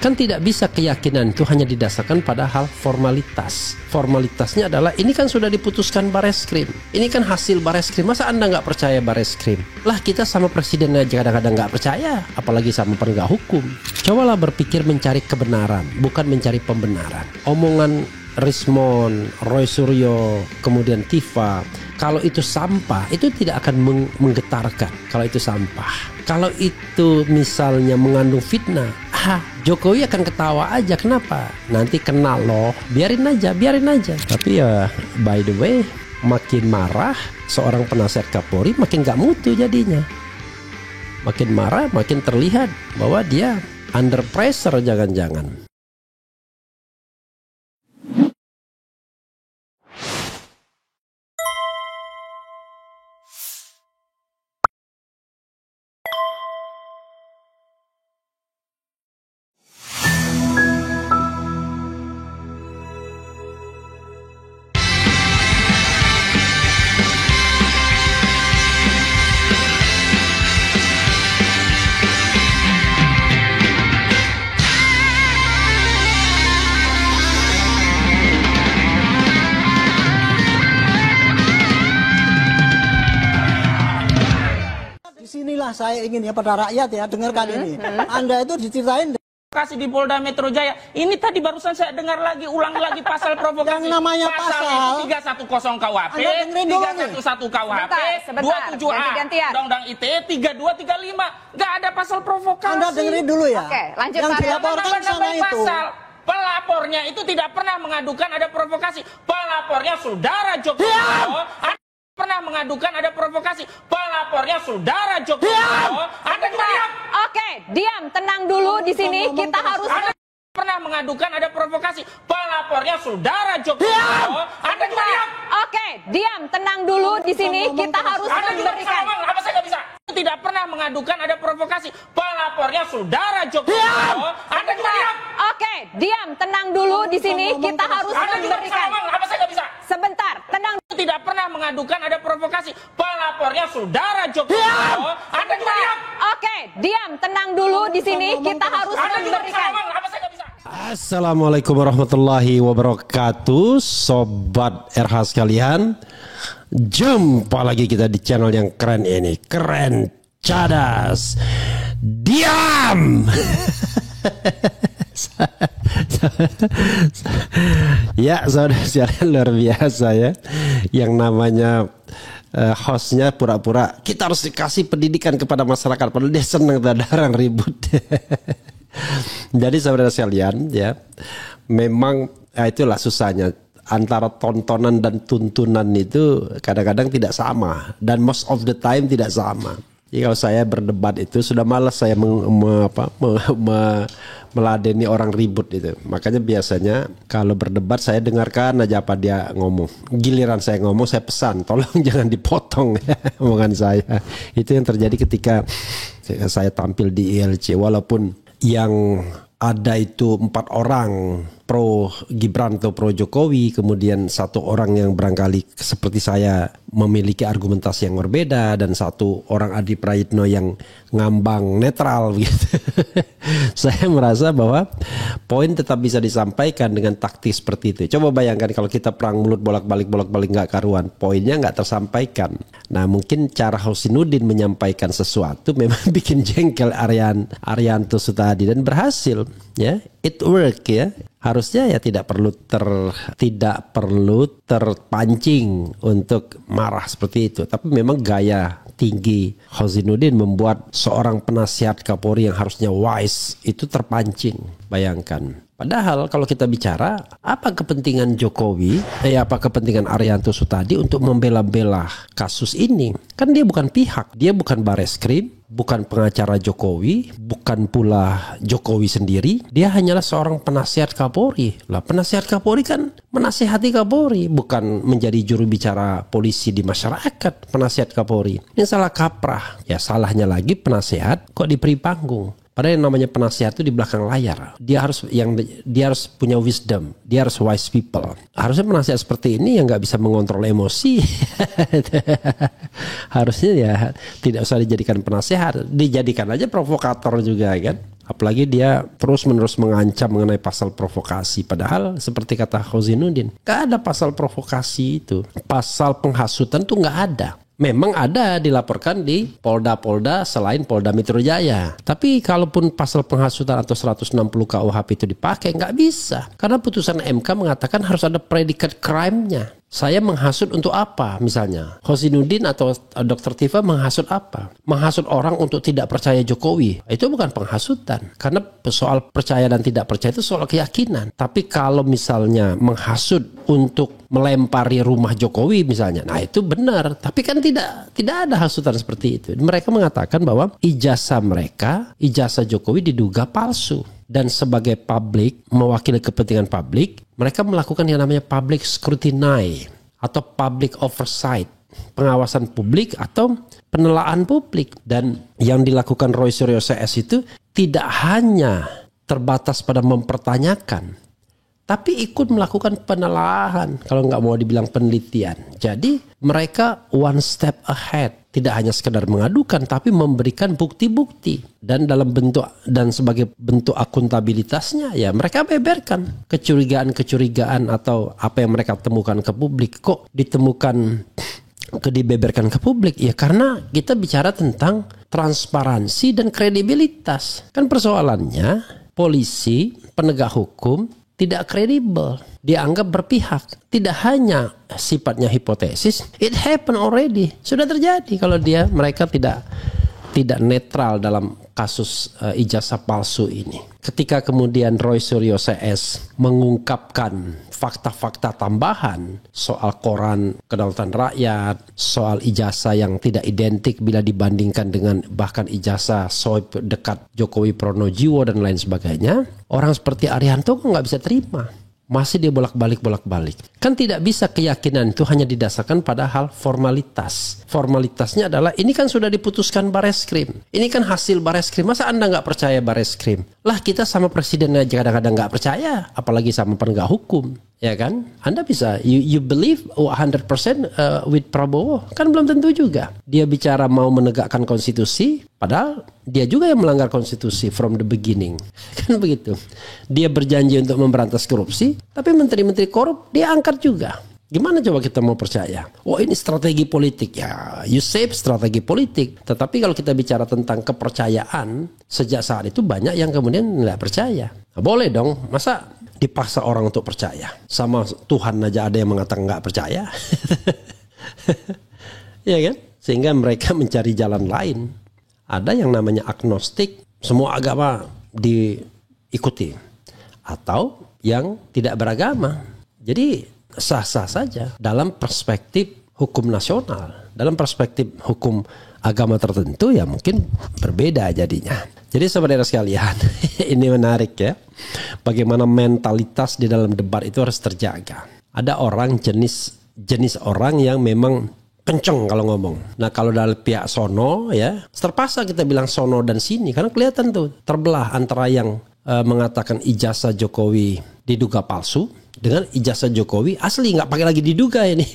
Kan tidak bisa keyakinan itu hanya didasarkan pada hal formalitas. Formalitasnya adalah ini kan sudah diputuskan Bareskrim. Ini kan hasil Bareskrim. Masa Anda nggak percaya Bareskrim? Lah kita sama presiden aja kadang-kadang nggak percaya, apalagi sama penegak hukum. Cobalah berpikir mencari kebenaran, bukan mencari pembenaran. Omongan Rismond, Roy Suryo, kemudian Tifa, kalau itu sampah, itu tidak akan menggetarkan. Kalau itu sampah. Kalau itu misalnya mengandung fitnah, Jokowi akan ketawa aja. Kenapa? Nanti kenal loh. Biarin aja. Tapi ya, by the way, makin marah seorang penasihat Kapolri makin gak mutu jadinya. Makin marah, makin terlihat bahwa dia under pressure jangan-jangan. Disinilah saya ingin ya pada rakyat ya dengarkan ini. Anda itu diceritain kasih di Polda Metro Jaya. Ini tadi barusan saya dengar lagi, ulang lagi pasal provokasi. Yang namanya pasal 310 KUHP, 311 KUHP, 27A, Undang-Undang ITE, 3235. Enggak ada pasal provokasi. Anda dengerin dulu ya. Oke, lanjut yang Pak. dilaporkan sama itu. Pasal. Pelapornya itu tidak pernah mengadukan ada provokasi. Pelapornya saudara Jokowi. Pernah mengadukan ada provokasi. Pelapornya saudara Jokowi. Ada diam. Oke, diam, tenang dulu di sini. Kita harus pernah mengadukan ada provokasi. Pelapornya saudara Jokowi. Ada diam. Oke, diam, tenang dulu di sini. Kita harus memberikan. Apa saya nggak bisa? Tidak pernah mengadukan ada provokasi. Pelapornya saudara Jokowi. Ada diam. Oke, diam, tenang dulu di sini. Kita harus memberikan. Apa saya nggak bisa? Sebentar, tenang. Tidak pernah mengadukan ada provokasi. Pelapornya saudara Jokowi. Ada diam. Oke, diam, tenang dulu di sini. Kita harus memberikan. Apa saya nggak bisa? Assalamualaikum warahmatullahi wabarakatuh, sobat RH sekalian. Jumpa lagi kita di channel yang keren ini, keren cadas. Diam. Ya, saudara sekalian, luar biasa ya. Yang namanya hostnya pura-pura kita harus dikasih pendidikan kepada masyarakat, padahal dia senang darang ribut. Jadi saudara sekalian ya, memang itulah susahnya antara tontonan dan tuntunan itu kadang-kadang tidak sama, dan most of the time tidak sama. Jadi kalau saya berdebat itu sudah malas saya meladeni orang ribut itu. Makanya biasanya kalau berdebat saya dengarkan aja apa dia ngomong. Giliran saya ngomong saya pesan, tolong jangan dipotong ya, omongan saya. Itu yang terjadi ketika saya tampil di ILC. Walaupun yang ada itu 4 orang pro Gibran atau pro Jokowi, kemudian 1 orang yang barangkali seperti saya memiliki argumentasi yang berbeda, dan 1 orang Adi Prayitno yang ngambang netral gitu. Saya merasa bahwa poin tetap bisa disampaikan dengan taktis seperti itu. Coba bayangkan kalau kita perang mulut bolak-balik nggak karuan, poinnya nggak tersampaikan. Nah, mungkin cara Husainuddin menyampaikan sesuatu memang bikin jengkel Arianto Sutadi, dan berhasil ya, it work ya. Harusnya ya tidak perlu terpancing untuk marah seperti itu. Tapi memang gaya tinggi Husainuddin membuat seorang penasihat Kapolri yang harusnya wise itu terpancing. Bayangkan. Padahal kalau kita bicara apa kepentingan Jokowi, apa kepentingan Arianto Sutadi untuk membela-bela kasus ini? Kan dia bukan pihak, dia bukan Bareskrim, bukan pengacara Jokowi, bukan pula Jokowi sendiri. Dia hanyalah seorang penasihat Kapolri. Lah, penasihat Kapolri kan menasihati Kapolri, bukan menjadi juru bicara polisi di masyarakat. Penasihat Kapolri ini salah kaprah. Ya, salahnya lagi penasihat kok diberi panggung. Padahal yang namanya penasihat itu di belakang layar. Dia harus punya wisdom. Dia harus wise people. Harusnya penasihat seperti ini yang nggak bisa mengontrol emosi. Harusnya ya tidak usah dijadikan penasihat. Dijadikan aja provokator juga kan. Apalagi dia terus-menerus mengancam mengenai pasal provokasi. Padahal seperti kata Khosinuddin, gak ada pasal provokasi itu. Pasal penghasutan tuh gak ada. Memang ada dilaporkan di Polda-Polda selain Polda Metro Jaya. Tapi kalaupun pasal penghasutan atau 160 KUHP itu dipakai, nggak bisa. Karena putusan MK mengatakan harus ada predikat crime-nya. Saya menghasut untuk apa misalnya? Khosinuddin atau Dr. Tifa menghasut apa? Menghasut orang untuk tidak percaya Jokowi. Itu bukan penghasutan. Karena soal percaya dan tidak percaya itu soal keyakinan. Tapi kalau misalnya menghasut untuk melempari rumah Jokowi misalnya, nah itu benar. Tapi kan tidak ada hasutan seperti itu. Mereka mengatakan bahwa ijazah mereka, ijazah Jokowi diduga palsu. Dan sebagai publik, mewakili kepentingan publik, mereka melakukan yang namanya public scrutiny atau public oversight, pengawasan publik atau penelaan publik. Dan yang dilakukan Roy Suryo CS itu tidak hanya terbatas pada mempertanyakan, tapi ikut melakukan penelaahan, kalau nggak mau dibilang penelitian. Jadi mereka one step ahead. Tidak hanya sekedar mengadukan, tapi memberikan bukti-bukti. Dan dalam bentuk dan sebagai bentuk akuntabilitasnya, ya mereka beberkan kecurigaan-kecurigaan atau apa yang mereka temukan ke publik. Kok dibeberkan ke publik? Ya karena kita bicara tentang transparansi dan kredibilitas. Kan persoalannya polisi, penegak hukum tidak kredibel, dianggap berpihak. Tidak hanya sifatnya hipotesis, it happened already, sudah terjadi kalau mereka tidak netral dalam kasus ijazah palsu ini. Ketika kemudian Roy Suryo CS mengungkapkan fakta-fakta tambahan soal koran kedaulatan rakyat, soal ijazah yang tidak identik bila dibandingkan dengan bahkan ijazah sohib dekat Jokowi Pronojiwo dan lain sebagainya, orang seperti Arihanto kok nggak bisa terima. Masih dia bolak-balik. Kan tidak bisa keyakinan itu hanya didasarkan pada hal formalitas. Formalitasnya adalah ini kan sudah diputuskan Bareskrim. Ini kan hasil Bareskrim. Masa Anda nggak percaya Bareskrim? Lah kita sama presiden aja kadang-kadang nggak percaya. Apalagi sama penegak hukum. Ya kan? Anda bisa, you believe 100% with Prabowo? Kan belum tentu juga. Dia bicara mau menegakkan konstitusi, padahal dia juga yang melanggar konstitusi from the beginning. Kan begitu. Dia berjanji untuk memberantas korupsi, tapi menteri-menteri korup dia angkat juga. Gimana coba kita mau percaya? Oh ini strategi politik. Ya, you save strategi politik. Tetapi kalau kita bicara tentang kepercayaan, sejak saat itu banyak yang kemudian nggak percaya. Nah, boleh dong, masa dipaksa orang untuk percaya? Sama Tuhan aja ada yang mengatakan nggak percaya. Ya kan? Sehingga mereka mencari jalan lain. Ada yang namanya agnostik, semua agama diikuti. Atau yang tidak beragama. Jadi sah-sah saja dalam perspektif hukum nasional. Dalam perspektif hukum agama tertentu ya mungkin berbeda jadinya. Jadi saudara sekalian, ini menarik ya. Bagaimana mentalitas di dalam debat itu harus terjaga. Ada orang jenis orang yang memang kenceng kalau ngomong. Nah kalau dari pihak sono ya terpaksa kita bilang sono dan sini. Karena kelihatan tuh terbelah antara yang mengatakan ijazah Jokowi diduga palsu dengan ijazah Jokowi asli, nggak pakai lagi diduga ini.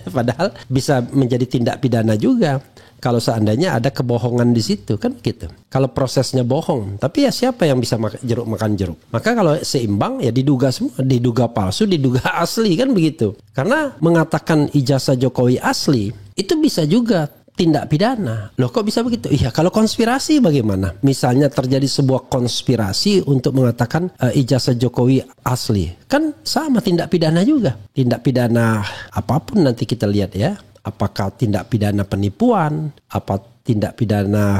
Padahal bisa menjadi tindak pidana juga kalau seandainya ada kebohongan di situ, kan gitu. Kalau prosesnya bohong, tapi ya siapa yang bisa makan jeruk? Maka kalau seimbang ya diduga semua, diduga palsu, diduga asli, kan begitu. Karena mengatakan ijazah Jokowi asli itu bisa juga tindak pidana. Loh kok bisa begitu? Iya, kalau konspirasi bagaimana? Misalnya terjadi sebuah konspirasi untuk mengatakan ijazah Jokowi asli. Kan sama tindak pidana juga. Tindak pidana apapun nanti kita lihat ya. Apakah tindak pidana penipuan, apa tindak pidana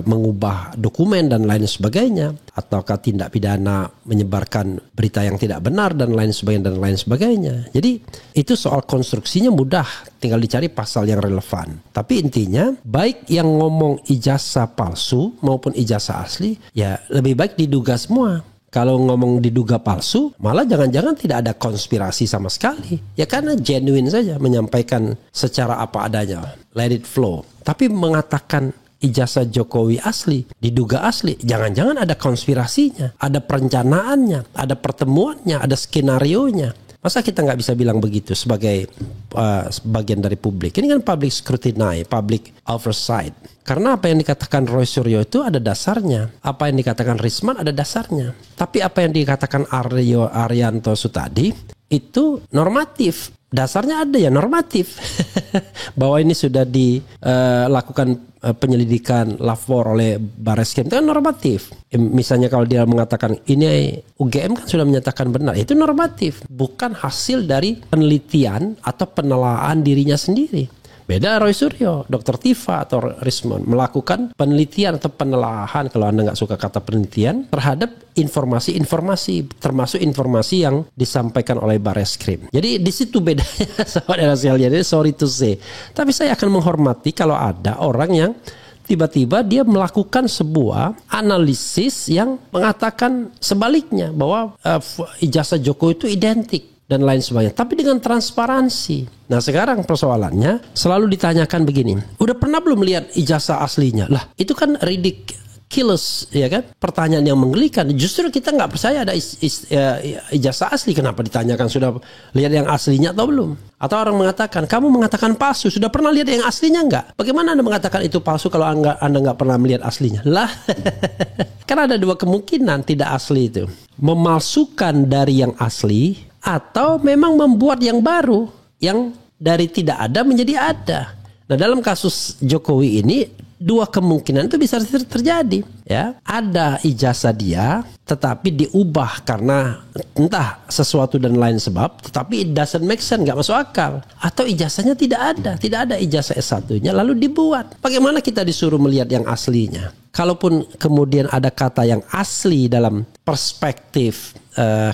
mengubah dokumen dan lain sebagainya, ataukah tindak pidana menyebarkan berita yang tidak benar dan lain sebagainya. Jadi itu soal konstruksinya mudah, tinggal dicari pasal yang relevan. Tapi intinya baik yang ngomong ijazah palsu maupun ijazah asli ya lebih baik diduga semua. Kalau ngomong diduga palsu, malah jangan-jangan tidak ada konspirasi sama sekali. Ya karena genuine saja menyampaikan secara apa adanya. Let it flow. Tapi mengatakan ijazah Jokowi asli, diduga asli, jangan-jangan ada konspirasinya, ada perencanaannya, ada pertemuannya, ada skenarionya. Masa kita nggak bisa bilang begitu sebagai bagian dari publik? Ini kan public scrutiny, public oversight. Karena apa yang dikatakan Roy Suryo itu ada dasarnya. Apa yang dikatakan Risman ada dasarnya. Tapi apa yang dikatakan Aryo Arianto Sutadi itu normatif. Dasarnya ada ya, normatif. Bahwa ini sudah dilakukan penyelidikan lapor oleh Bareskrim itu kan normatif. Misalnya kalau dia mengatakan ini UGM kan sudah menyatakan benar, itu normatif, bukan hasil dari penelitian atau penelaahan dirinya sendiri. Beda Roy Suryo, Dr. Tifa atau Rismon melakukan penelitian atau penelaahan, kalau Anda nggak suka kata penelitian, terhadap informasi-informasi, termasuk informasi yang disampaikan oleh Bareskrim. Jadi di situ bedanya, saudara sekalian. Jadi sorry to say, tapi saya akan menghormati kalau ada orang yang tiba-tiba dia melakukan sebuah analisis yang mengatakan sebaliknya, bahwa ijazah Jokowi itu identik dan lain sebagainya, tapi dengan transparansi. Nah sekarang persoalannya selalu ditanyakan begini, udah pernah belum lihat ijazah aslinya? Lah itu kan ridiculous, ya kan? Pertanyaan yang menggelikan. Justru kita nggak percaya ada ijazah asli. Kenapa ditanyakan sudah lihat yang aslinya atau belum? Atau orang mengatakan, kamu mengatakan palsu, sudah pernah lihat yang aslinya nggak? Bagaimana Anda mengatakan itu palsu kalau Anda nggak pernah melihat aslinya? Lah, kan ada dua kemungkinan tidak asli itu. Memalsukan dari yang asli, atau memang membuat yang baru, yang dari tidak ada menjadi ada. Nah dalam kasus Jokowi ini dua kemungkinan itu bisa terjadi. Ya, ada ijazah dia, tetapi diubah karena entah sesuatu dan lain sebab, tetapi it doesn't make sense, nggak masuk akal. Atau ijazahnya tidak ada ijazah S1-nya lalu dibuat. Bagaimana kita disuruh melihat yang aslinya? Kalaupun kemudian ada kata yang asli dalam perspektif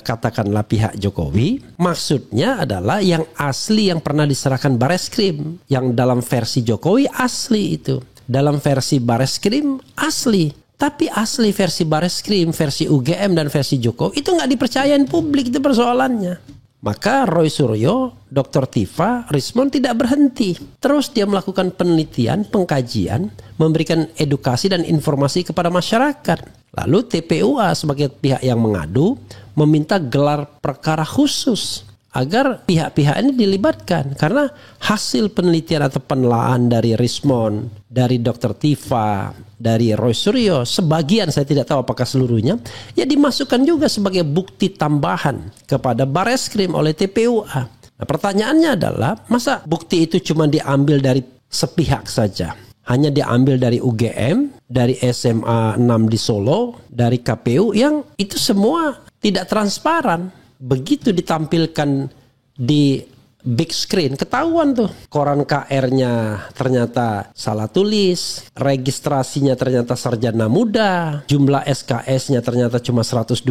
katakanlah pihak Jokowi, maksudnya adalah yang asli yang pernah diserahkan Bareskrim, yang dalam versi Jokowi asli itu, dalam versi Bareskrim asli, tapi asli versi Bareskrim, versi UGM dan versi Jokowi itu nggak dipercayain publik, itu persoalannya. Maka Roy Suryo, Dr. Tifa, Rismon tidak berhenti. Terus dia melakukan penelitian, pengkajian, memberikan edukasi dan informasi kepada masyarakat. Lalu TPUA sebagai pihak yang mengadu meminta gelar perkara khusus agar pihak-pihak ini dilibatkan. Karena hasil penelitian atau penelaahan dari Rismon, dari Dr. Tifa, dari Roy Suryo, sebagian, saya tidak tahu apakah seluruhnya, ya dimasukkan juga sebagai bukti tambahan kepada Bareskrim oleh TPUA. Nah, pertanyaannya adalah, masa bukti itu cuma diambil dari sepihak saja? Hanya diambil dari UGM, dari SMA 6 di Solo, dari KPU, yang itu semua tidak transparan. Begitu ditampilkan di big screen, ketahuan tuh koran KR-nya ternyata salah tulis, registrasinya ternyata sarjana muda, jumlah SKS-nya ternyata cuma 122,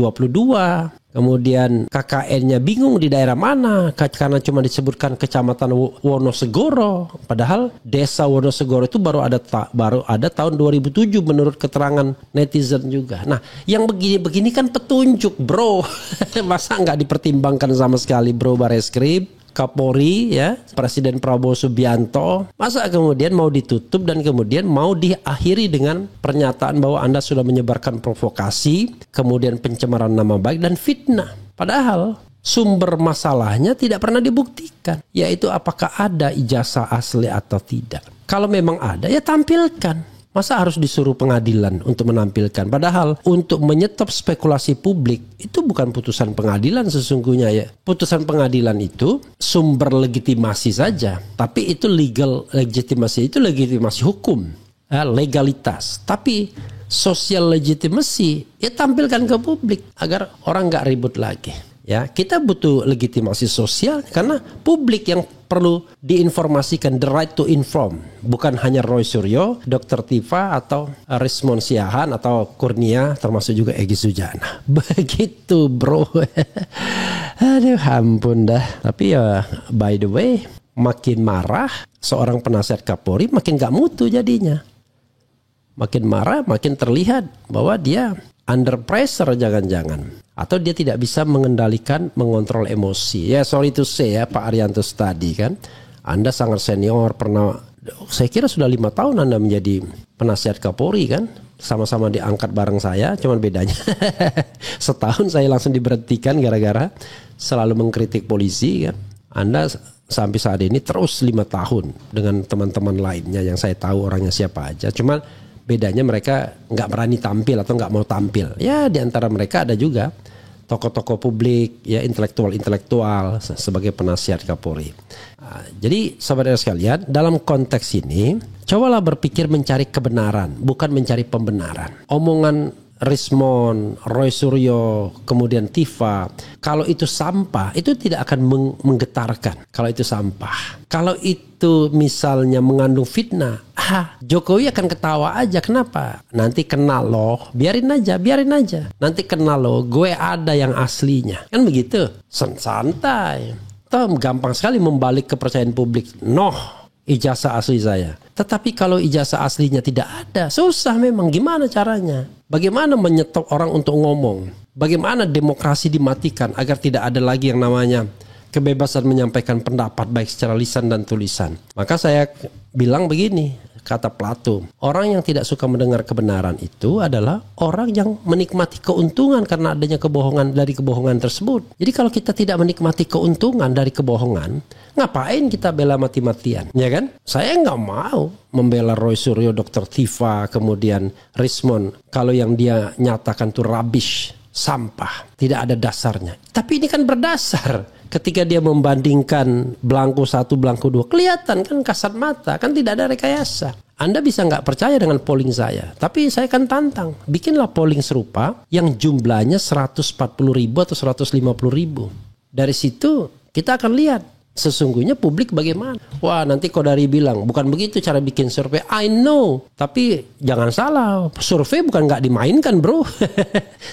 kemudian KKN-nya bingung di daerah mana karena cuma disebutkan kecamatan Wonosegoro, padahal desa Wonosegoro itu baru ada tahun 2007 menurut keterangan netizen juga. Nah, yang begini-begini kan petunjuk, bro. Masa nggak dipertimbangkan sama sekali, bro Bareskrim? Kapolri, ya, Presiden Prabowo Subianto, masa kemudian mau ditutup dan kemudian mau diakhiri dengan pernyataan bahwa Anda sudah menyebarkan provokasi, kemudian pencemaran nama baik dan fitnah. Padahal sumber masalahnya tidak pernah dibuktikan, yaitu apakah ada ijazah asli atau tidak. Kalau memang ada, ya tampilkan. Masa harus disuruh pengadilan untuk menampilkan? Padahal untuk menyetop spekulasi publik itu bukan putusan pengadilan sesungguhnya, ya. Putusan pengadilan itu sumber legitimasi saja. Tapi itu legal legitimasi, itu legitimasi hukum, legalitas. Tapi social legitimacy ya tampilkan ke publik agar orang nggak ribut lagi. Ya, kita butuh legitimasi sosial karena publik yang perlu diinformasikan, the right to inform. Bukan hanya Roy Suryo, Dr. Tifa atau Rismon Siahaan atau Kurnia, termasuk juga Egy Sujana. Begitu, bro. Aduh, ampun dah. Tapi ya by the way, makin marah seorang penasihat Kapolri makin gak mutu jadinya. Makin marah makin terlihat bahwa dia under pressure jangan-jangan. Atau dia tidak bisa mengendalikan, mengontrol emosi. Ya sorry to say ya Pak Arianto tadi kan. Anda sangat senior, pernah, saya kira sudah 5 tahun Anda menjadi penasihat Kapolri kan. sama-sama diangkat bareng saya, cuman bedanya setahun saya langsung diberhentikan gara-gara selalu mengkritik polisi kan. Anda sampai saat ini terus 5 tahun dengan teman-teman lainnya yang saya tahu orangnya siapa aja. Cuman bedanya mereka nggak berani tampil atau nggak mau tampil. Ya di antara mereka ada juga tokoh-tokoh publik, ya intelektual sebagai penasihat Kapolri. Nah, jadi saudara sekalian, dalam konteks ini cobalah berpikir mencari kebenaran, bukan mencari pembenaran. Omongan Rismon, Roy Suryo, kemudian Tifa, kalau itu sampah, itu tidak akan menggetarkan. Kalau itu sampah, kalau itu misalnya mengandung fitnah, Jokowi akan ketawa aja. Kenapa? Nanti kenal loh, biarin aja. Nanti kenal loh, gue ada yang aslinya. Kan begitu, santai. Toh gampang sekali membalik kepercayaan publik. Ijazah asli saya. Tetapi kalau ijazah aslinya tidak ada, susah memang. Gimana caranya? Bagaimana menyetop orang untuk ngomong? Bagaimana demokrasi dimatikan agar tidak ada lagi yang namanya kebebasan menyampaikan pendapat baik secara lisan dan tulisan? Maka saya bilang begini, kata Plato, orang yang tidak suka mendengar kebenaran itu adalah orang yang menikmati keuntungan karena adanya kebohongan dari kebohongan tersebut. Jadi kalau kita tidak menikmati keuntungan dari kebohongan, ngapain kita bela mati-matian? Ya kan? Saya nggak mau membela Roy Suryo, Dr. Tifa, kemudian Rismon kalau yang dia nyatakan itu rubbish, sampah, tidak ada dasarnya. Tapi ini kan berdasar. Ketika dia membandingkan belangku 1, belangku 2, kelihatan kan kasat mata, kan tidak ada rekayasa. Anda bisa nggak percaya dengan polling saya, tapi saya akan tantang, bikinlah polling serupa yang jumlahnya 140.000 atau 150.000. Dari situ kita akan lihat sesungguhnya publik bagaimana. Wah, nanti Kodari bilang bukan begitu cara bikin survei. I know, tapi jangan salah, survei bukan nggak dimainkan bro.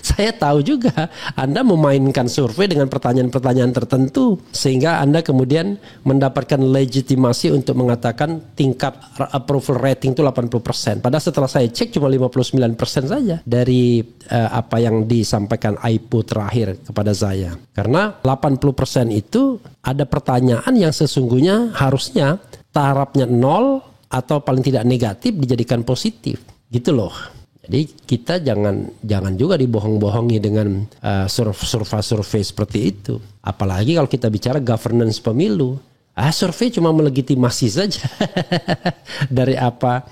Saya tahu juga Anda memainkan survei dengan pertanyaan-pertanyaan tertentu sehingga Anda kemudian mendapatkan legitimasi untuk mengatakan tingkat approval rating itu 80%. Padahal setelah saya cek cuma 59% saja dari apa yang disampaikan AIPO terakhir kepada saya. Karena 80% itu ada pertanyaan yang sesungguhnya harusnya tarafnya 0 atau paling tidak negatif dijadikan positif. Gitu loh. Jadi kita jangan juga dibohong-bohongi dengan survei seperti itu. Apalagi kalau kita bicara governance pemilu. Survei cuma melegitimasi saja dari apa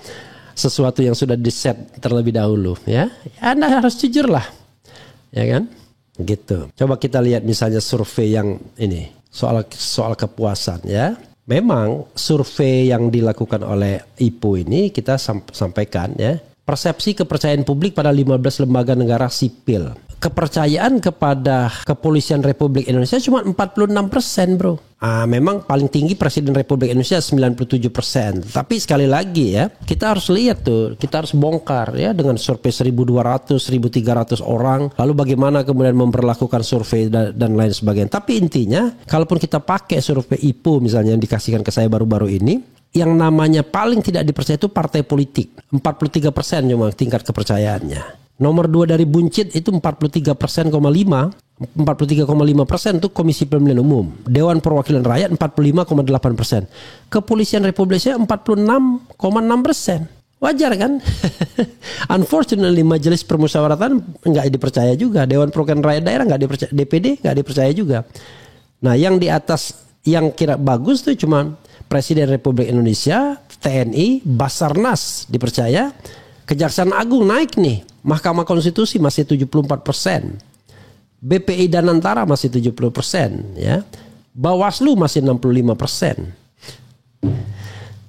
sesuatu yang sudah diset terlebih dahulu. Ya, Anda harus jujur lah. Ya kan? Gitu. Coba kita lihat misalnya survei yang ini. Soal kepuasan ya. Memang survei yang dilakukan oleh IPO ini kita sampaikan ya. Persepsi kepercayaan publik pada 15 lembaga negara sipil. Kepercayaan kepada Kepolisian Republik Indonesia cuma 46% bro. Memang paling tinggi Presiden Republik Indonesia 97%. Tapi sekali lagi ya, kita harus lihat tuh, kita harus bongkar ya dengan survei 1.200, 1.300 orang. Lalu bagaimana kemudian memperlakukan survei dan lain sebagainya. Tapi intinya, kalaupun kita pakai survei IPO misalnya yang dikasihkan ke saya baru-baru ini, yang namanya paling tidak dipercaya itu partai politik. 43% cuma tingkat kepercayaannya. Nomor 2 dari buncit itu 43,5%. 43,5% itu Komisi Pemilihan Umum. Dewan Perwakilan Rakyat 45,8%. Kepolisian Republik Indonesia 46,6%. Wajar kan? Unfortunately Majelis Permusyawaratan nggak dipercaya juga. Dewan Perwakilan Rakyat Daerah nggak dipercaya. DPD nggak dipercaya juga. Nah yang di atas yang kira bagus tuh cuma Presiden Republik Indonesia, TNI, Basarnas dipercaya. Kejaksaan Agung naik nih. Mahkamah Konstitusi masih 74%. BPI dan Antara masih 70%. Ya. Bawaslu masih 65%.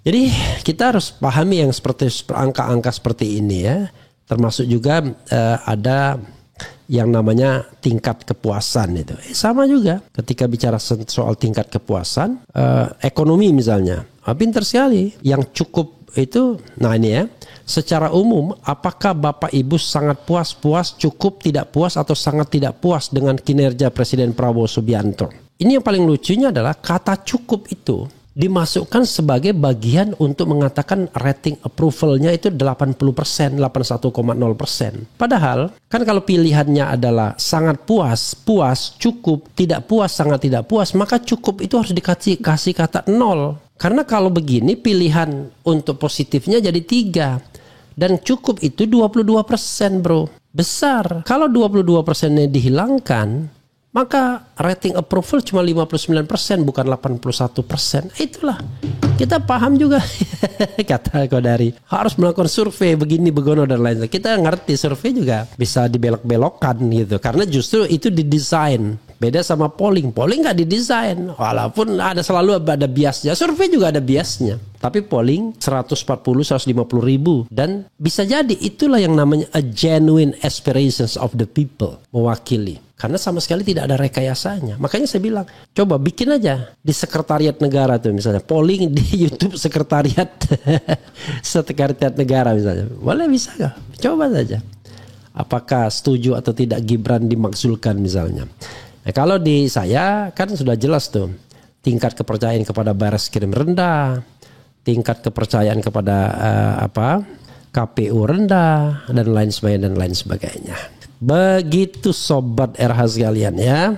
Jadi kita harus pahami yang seperti angka-angka seperti ini ya. Termasuk juga ada yang namanya tingkat kepuasan itu. Sama juga ketika bicara soal tingkat kepuasan. Ekonomi misalnya. Pintar sekali. Yang cukup itu, nah ini ya. Secara umum, apakah Bapak Ibu sangat puas, cukup, tidak puas, atau sangat tidak puas dengan kinerja Presiden Prabowo Subianto? Ini yang paling lucunya adalah kata cukup itu dimasukkan sebagai bagian untuk mengatakan rating approval-nya itu 80%, 81,0%. Padahal kan kalau pilihannya adalah sangat puas, cukup, tidak puas, sangat tidak puas, maka cukup itu harus dikasih kata 0. Karena kalau begini pilihan untuk positifnya jadi 3. Dan cukup itu 22% bro. Besar. Kalau 22%-nya dihilangkan, maka rating approval cuma 59% bukan 81%. Itulah. Kita paham juga. Kata Kodari. Harus melakukan survei begini, begono dan lain-lain. Kita ngerti survei juga bisa dibelok-belokkan gitu. Karena justru itu didesain. Beda sama polling. Polling nggak didesain. Walaupun selalu ada biasnya. Survei juga ada biasnya. Tapi polling 140-150 ribu. Dan bisa jadi itulah yang namanya a genuine aspirations of the people. Mewakili. Karena sama sekali tidak ada rekayasanya. Makanya saya bilang, coba bikin aja di sekretariat negara tuh misalnya. Polling di YouTube sekretariat. Sekretariat negara misalnya. Boleh, bisa gak? Coba saja. Apakah setuju atau tidak Gibran dimakzulkan misalnya. Nah, kalau di saya kan sudah jelas tuh. Tingkat kepercayaan kepada Barreskrim rendah. Tingkat kepercayaan kepada KPU rendah. Dan lain sebagainya. Begitu sobat RH sekalian ya.